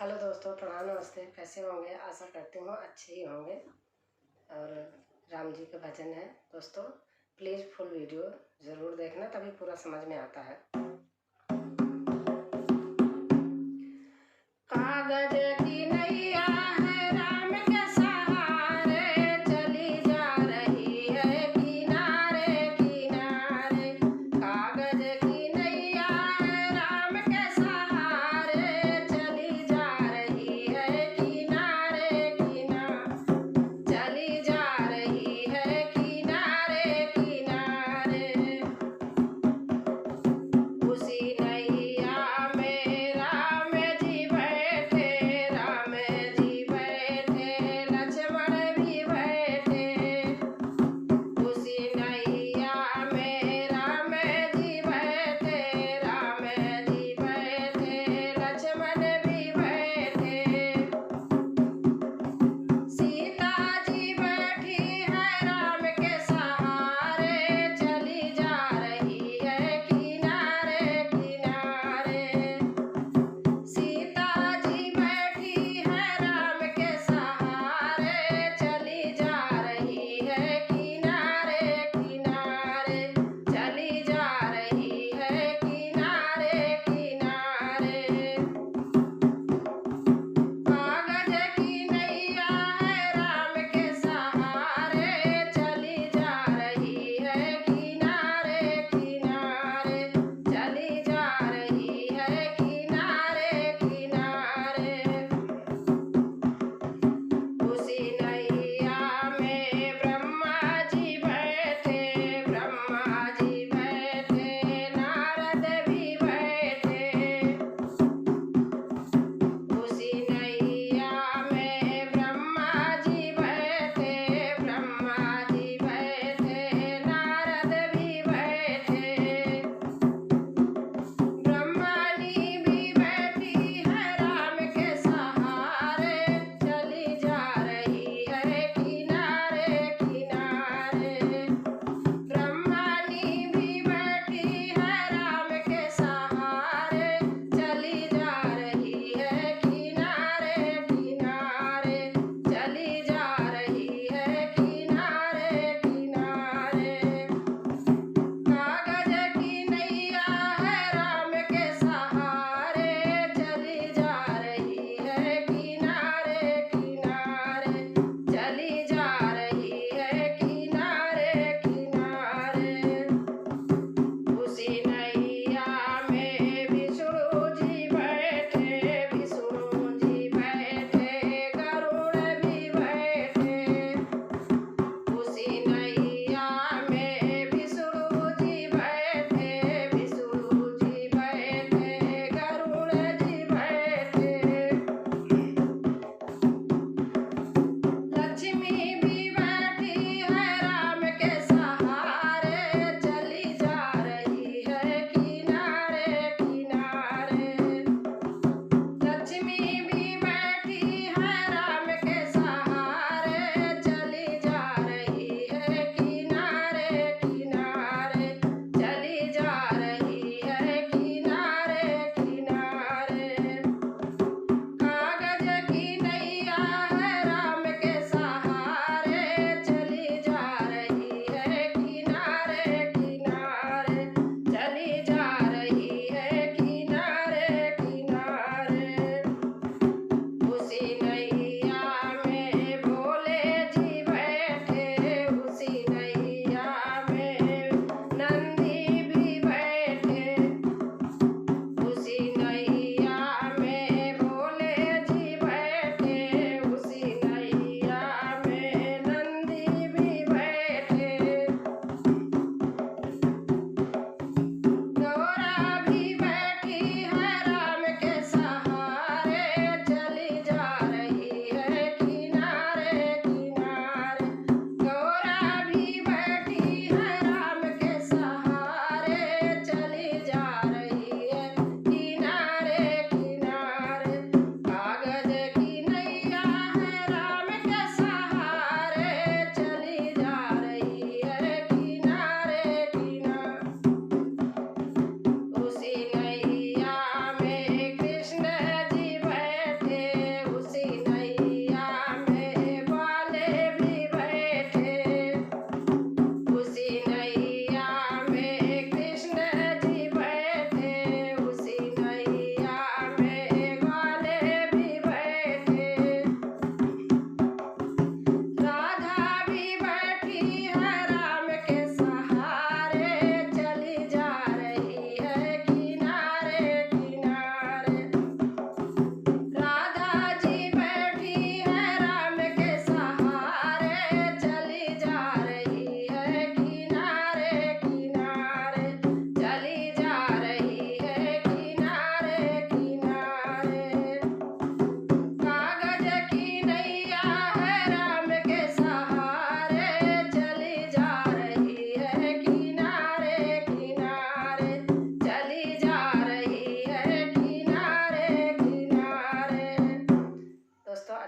Hello दोस्तों, प्रणाम, नमस्ते। कैसे होंगे? आशा करती हूँ अच्छे ही होंगे। और राम जी के भजन है दोस्तों, प्लीज़ फुल वीडियो ज़रूर देखना, तभी पूरा समझ में आता है। कागज की नैया है राम के सहारे, चली जा रही है किनारे किनारे। कागज की नैया है राम के सहारे, चली जा रही है किनारे किनारे, चली जा रही है किनारे किनारे। उसी नैया में राम जी बैठे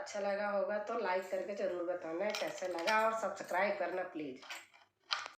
अच्छा लगा होगा तो लाइक करके ज़रूर बताना कैसा लगा, और सब्सक्राइब करना प्लीज़।